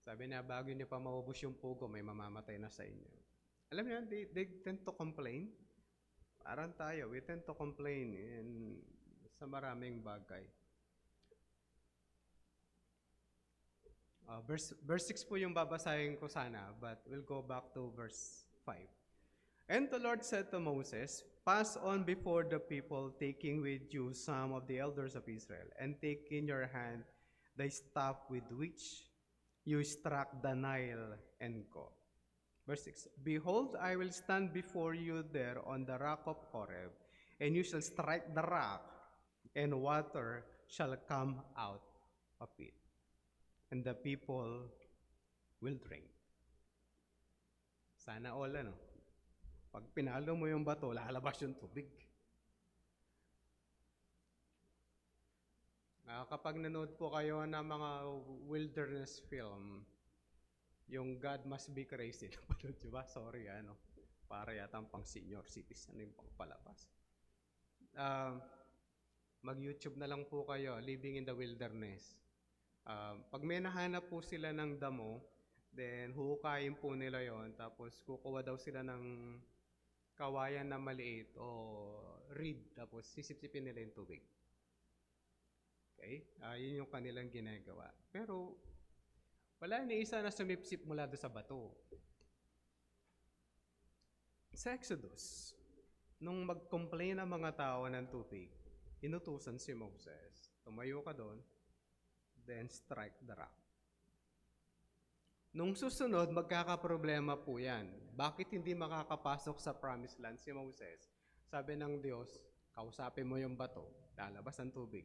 Sabi niya, bago niyo pa maubos yung pugo, may mamamatay na sa inyo. Alam niyo, they tend to complain. Parang tayo, we tend to complain sa maraming bagay. Verse 6 po yung babasahin ko sana, but we'll go back to verse 5. And the Lord said to Moses, pass on before the people, taking with you some of the elders of Israel, and take in your hand the staff with which you struck the Nile, and go. Verse 6, behold, I will stand before you there on the rock of Horeb, and you shall strike the rock, and water shall come out of it, and the people will drink. Sana all, ano? Pag pinalo mo yung bato, lalabas yung tubig. Kapag nanood po kayo ng mga wilderness film, yung God Must Be Crazy, napanood nyo ba? Sorry, ano? Para yata pang senior citizen, yung pang palabas. Mag-YouTube na lang po kayo, Living in the Wilderness. Pag may nahanap po sila ng damo, then huhukayin po nila yon, tapos kukuha daw sila ng kawayan na maliit o reed, tapos sisipsipin nila yung tubig. Okay? Yun yung kanilang ginagawa. Pero wala ni isa na sumipsip mula doon sa bato. Sa Exodus, nung mag-complain ang mga tao ng tubig, inutusan si Moses, tumayo ka doon, then strike the rock. Nung susunod, magkakaproblema po yan. Bakit hindi makakapasok sa promised land si Moses? Sabi ng Diyos, kausapin mo yung bato, lalabas ang tubig.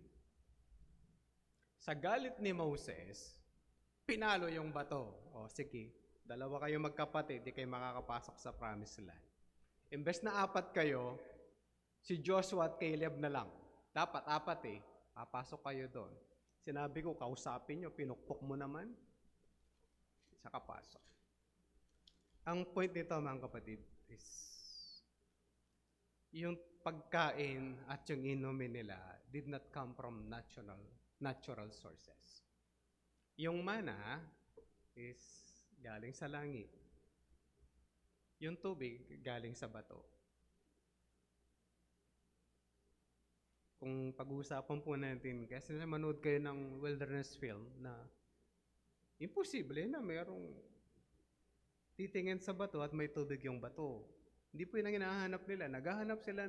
Sa galit ni Moses, pinalo yung bato. O sige, dalawa kayo magkapatid, di kayo makakapasok sa promised land. Imbes na 4 kayo, si Joshua at Caleb na lang. Dapat 4 eh, papasok kayo doon. Sinabi ko, kausapin nyo, pinukpok mo naman, saka pasok. Ang point nito, mga kapatid, is yung pagkain at yung inumin nila did not come from natural sources. Yung mana is galing sa langit. Yung tubig galing sa bato. Kung pag-uusapan po natin, kasi manood kayo ng wilderness film na imposible na mayroong titingin sa bato at may tubig yung bato. Hindi po yun ang hinahanap nila. Naghahanap sila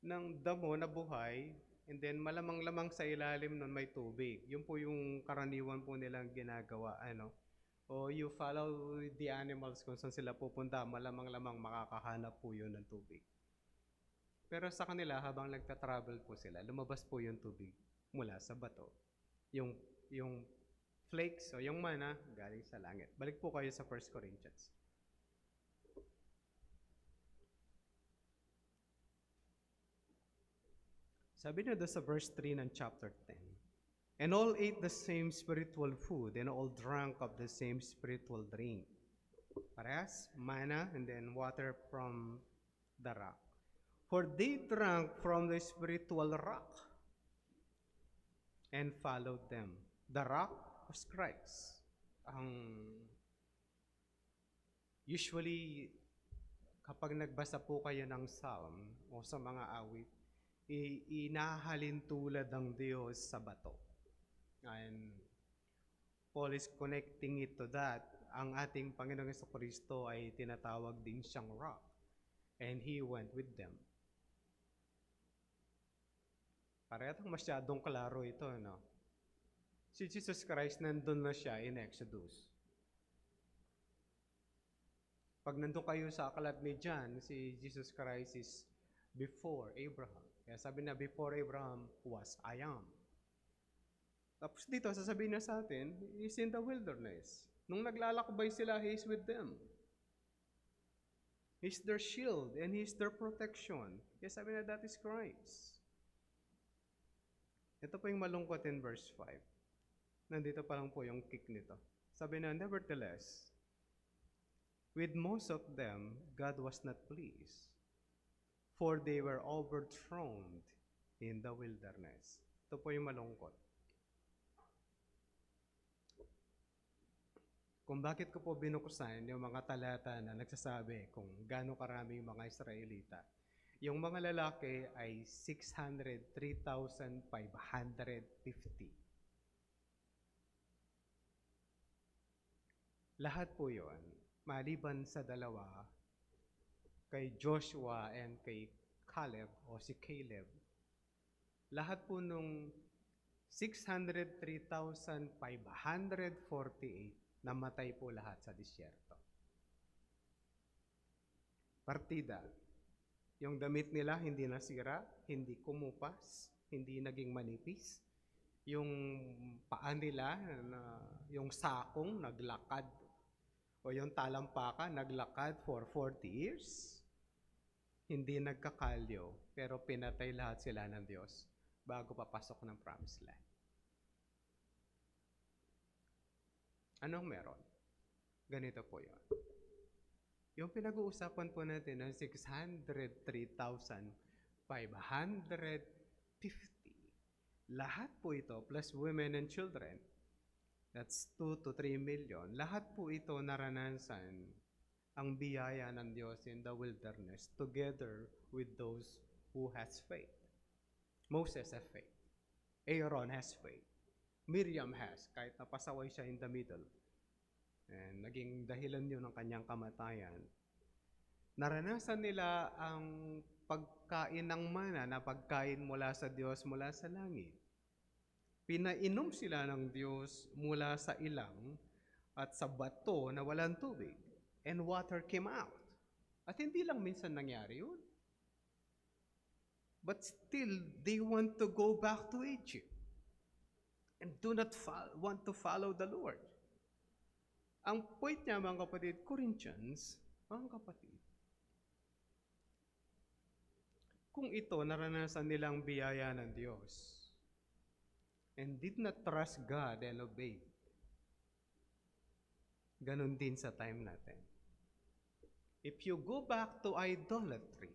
ng damo na buhay, and then malamang-lamang sa ilalim nun may tubig. Yun po yung karaniwan po nilang ginagawa. O you follow the animals kung saan sila pupunta, malamang-lamang makakahanap po yun ng tubig. Pero sa kanila, habang nagta-travel po sila, lumabas po yung tubig mula sa bato. Yung flakes o yung mana galing sa langit. Balik po kayo sa 1 Corinthians. Sabi na doon sa verse 3 ng chapter 10. And all ate the same spiritual food, and all drank of the same spiritual drink. Parehas, mana, and then water from the rock. For they drank from the spiritual rock and followed them. The rock was Christ. Usually, kapag nagbasa po kayo ng psalm o sa mga awit, inahalin tulad ng Diyos sa bato. And Paul is connecting it to that. Ang ating Panginoong Jesucristo ay tinatawag din siyang rock. And He went with them. Parehong masyadong klaro ito, no? Si Jesus Christ, nandun na siya in Exodus. Pag nandun kayo sa aklat ni John, si Jesus Christ is before Abraham. Kaya sabi na, before Abraham was, I am. Tapos dito, sasabihin na sa atin, he's in the wilderness. Nung naglalakbay sila, he's with them. He's their shield and he's their protection. Kaya sabi na, that is Christ. Ito po yung malungkot in verse 5. Nandito pa lang po yung kick nito. Sabi na, nevertheless, with most of them, God was not pleased, for they were overthrown in the wilderness. Ito po yung malungkot. Kung bakit ko po binuksan yung mga talata na nagsasabi kung gaano karaming mga Israelita. Yung mga lalaki ay 603,550. Lahat po yon, maliban sa dalawa, kay Joshua and kay Caleb o si Caleb, lahat po nung 603,548 namatay po lahat sa disyerto. Partida. Yung damit nila hindi nasira, hindi kumupas, hindi naging manipis. Yung paa nila, yung sakong naglakad o yung talampakan naglakad for 40 years. Hindi nagkakalyo, pero pinatay lahat sila ng Diyos bago papasok ng promised land. Anong meron? Ganito po yun. Yung pinag-uusapan po natin ng 603,550, lahat po ito plus women and children, that's 2 to 3 million, lahat po ito naranasan ang biyaya ng Diyos in the wilderness together with those who has faith. Moses has faith. Aaron has faith. Miriam has, kahit napasaway siya in the middle. And naging dahilan yun ng kanyang kamatayan. Naranasan nila ang pagkain ng mana na pagkain mula sa Diyos, mula sa langit. Pinainom sila ng Diyos mula sa ilang at sa bato na walang tubig. And water came out. At hindi lang minsan nangyari yun. But still, they want to go back to Egypt and do not want to follow the Lord. Ang point niya, mga kapatid, Corinthians, mga kapatid, kung ito naranasan nilang biyaya ng Diyos and did not trust God and obey, ganun din sa time natin. If you go back to idolatry,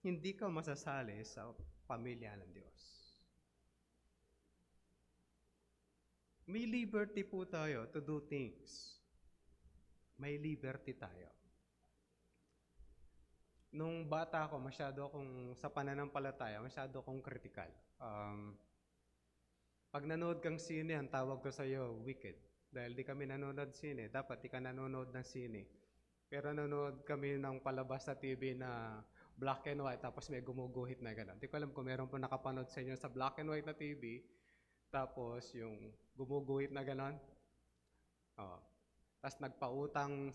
hindi ka masasali sa pamilya ng Diyos. May liberty po tayo to do things. May liberty tayo. Nung bata ako, sa pananampalataya, masyado akong critical. Pag nanood kang sine, ang tawag ko sa iyo, wicked. Dahil di kami nanonood sine, dapat di ka nanonood ng sine. Pero nanonood kami ng palabas sa TV na black and white, tapos may gumuguhit na gano'n. Di ko alam kung meron po nakapanood sa inyo sa black and white na TV, tapos yung gumuguhit na gano'n. Tapos nagpautang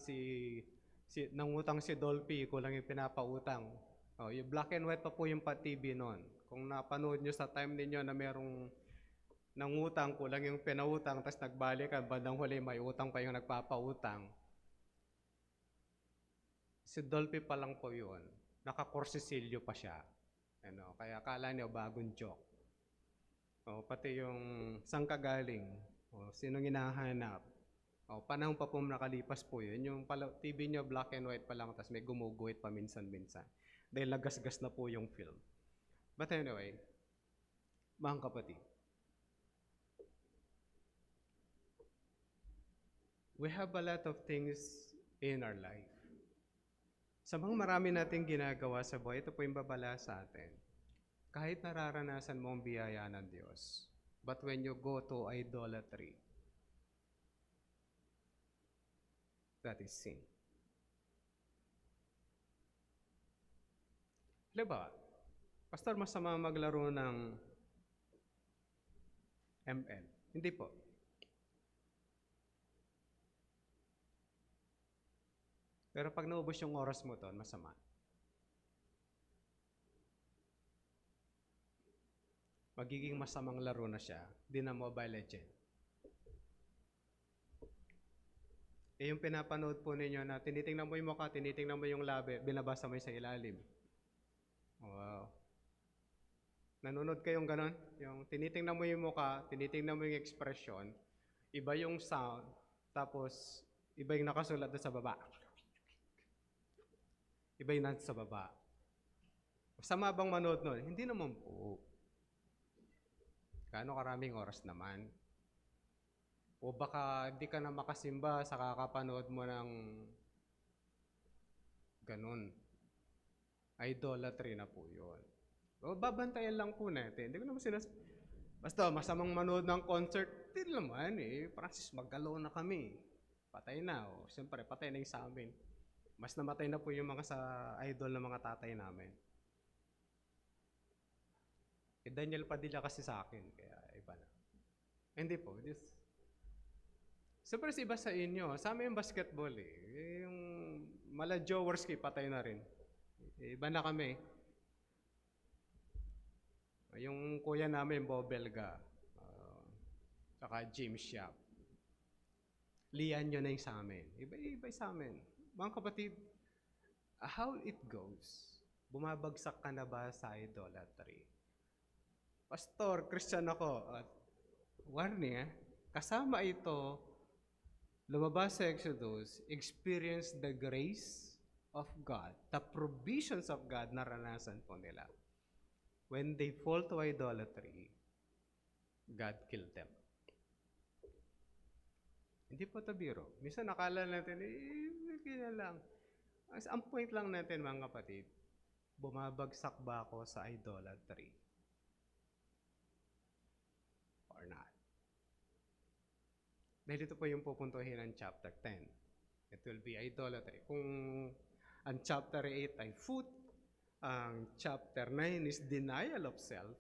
nangutang si Dolphy, kulang yung pinapautang. Yung black and white pa po yung pa-TV noon. Kung napanood nyo sa time ninyo na merong nangutang, kulang yung pinautang, tapos nagbalikan, bandang huli may utang pa yung nagpapautang. Si Dolphy pa lang po yun. Nakakorsisilyo pa siya. Kaya akala niyo bagong joke. Pati yung saan ka galing, sinong hinahanap. Panahon pa po nakalipas po yun. Yung TV nyo black and white pa lang, tapos may gumuguhit pa minsan-minsan. Dahil nagasgas na po yung film. But anyway, mga kapatid, we have a lot of things in our life. Sa mga marami nating ginagawa sa buhay, ito po yung babala sa atin. Kahit nararanasan mo ang biyaya ng Diyos, but when you go to idolatry, that is sin. Diba? Pastor, masama maglaro ng ML. Hindi po. Pero pag naubos yung oras mo doon, masama. Magiging masamang laro na siya, di na Mobile Legend. Yung pinapanood po ninyo na tinitingnan mo yung mukha, tinitingnan mo yung labi, binabasa mo yung sa ilalim. Wow. Nanonood kayong ganon? Yung tinitingnan mo yung mukha, tinitingnan mo yung expression, iba yung sound, tapos iba yung nakasulat doon sa baba. Iba yung nasa sa baba. Masama bang manood nun? Hindi naman po. Gaano karaming oras naman? O baka hindi ka na makasimba sa kakapanood mo ng ganun. Idolatry na po yun. O babantayan lang po natin. Hindi ko naman basta masamang manood ng concert, din naman Francis, maggalaw na kami. patay na. O, siyempre, patay na yung sa amin. Mas namatay na po yung mga sa idol ng mga tatay namin. Daniel Padilla kasi sa akin, kaya iba na. Hindi po, siyempre iba sa inyo. Sa amin yung basketball yung mala Jaworski, patay na rin. Iba na kami. Yung kuya namin, Bobelga, saka James Yap. Lian yun na yung sa amin. Iba sa amin. Mga kapatid, how it goes, bumabagsak ka na ba sa idolatry? Pastor, Christian ako. Warning, kasama ito, lumabas sa Exodus, experience the grace of God, the provisions of God na naranasan po nila. When they fall to idolatry, God killed them. Hindi po ito biro. Minsan nakala natin, kaya lang. Ang point lang natin, mga kapatid, bumabagsak ba ako sa idolatry? Or not? Dahil ito po yung pupuntuhin ng chapter 10. It will be idolatry. Kung ang chapter 8 ay food, ang chapter 9 is denial of self,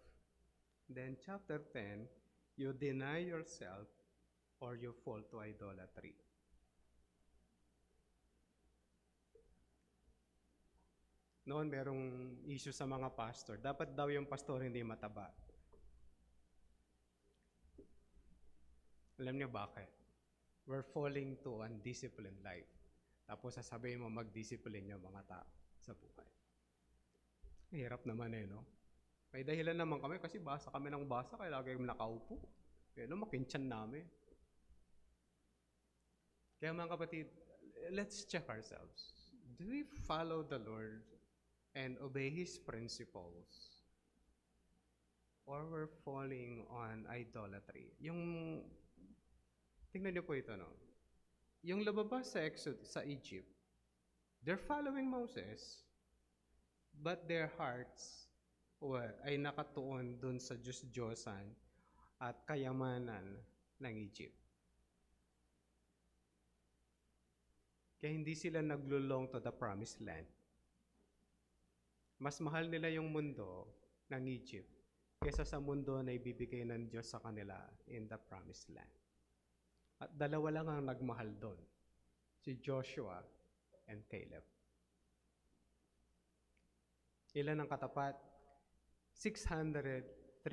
then chapter 10, you deny yourself or you fall to idolatry. Noon merong issue sa mga pastor. Dapat daw yung pastor hindi mataba. Alam niyo bakit? We're falling to undisciplined life. Tapos sasabihin mo mag-discipline yung mga tao sa buhay. Hirap naman no? May dahilan naman kami kasi basa kami ng basa kaya lagi kami nakaupo. Kaya makinchan namin. Kaya mga kapatid, let's check ourselves. Do we follow the Lord and obey His principles? Or we're falling on idolatry? Tingnan niyo po ito, no? Yung lumabas sa Exodus, sa Egypt, they're following Moses, but their hearts ay nakatuon dun sa Diyos-Diyosan at kayamanan ng Egypt. Kaya hindi sila naglulong to the promised land. Mas mahal nila yung mundo ng Egypt kaysa sa mundo na ibibigay ng Diyos sa kanila in the promised land. At dalawa lang ang nagmahal doon, si Joshua and Caleb. Ilan ang katapat? 603,548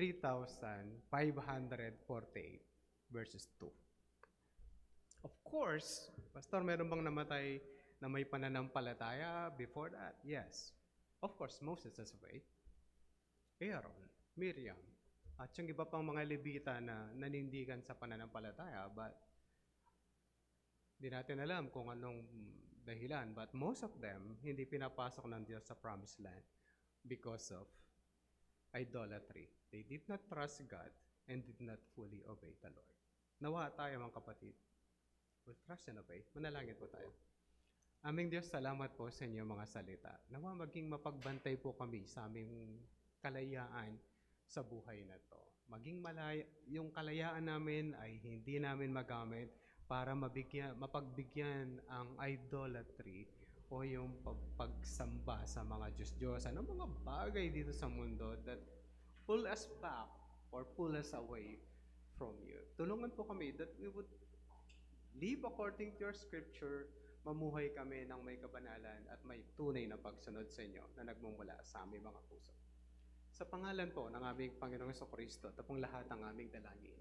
verses 2. Of course, Pastor, meron bang namatay na may pananampalataya before that? Yes. Of course, Moses has faith. Aaron, Miriam, at yung iba pang mga Levita na nanindigan sa pananampalataya, but di natin alam kung anong dahilan. But most of them, hindi pinapasok ng Diyos sa promised land because of idolatry. They did not trust God and did not fully obey the Lord. Nawa tayo mga kapatid. We'll trust and obey. Manalangin po tayo. Aming Diyos, salamat po sa inyong mga salita. Nawa maging mapagbantay po kami sa aming kalayaan sa buhay na to. Maging yung kalayaan namin ay hindi namin magamit para mapagbigyan ang idolatry o yung pagsamba sa mga Diyos-Diyos. Ano mga bagay dito sa mundo that pull us back or pull us away from you. Tulungan po kami that we would live according to your scripture, mamuhay kami ng may kabanalan at may tunay na pagsunod sa inyo na nagmumula sa aming mga puso. Sa pangalan po ng aming Panginoong Kristo at pong lahat ng aming dalangin.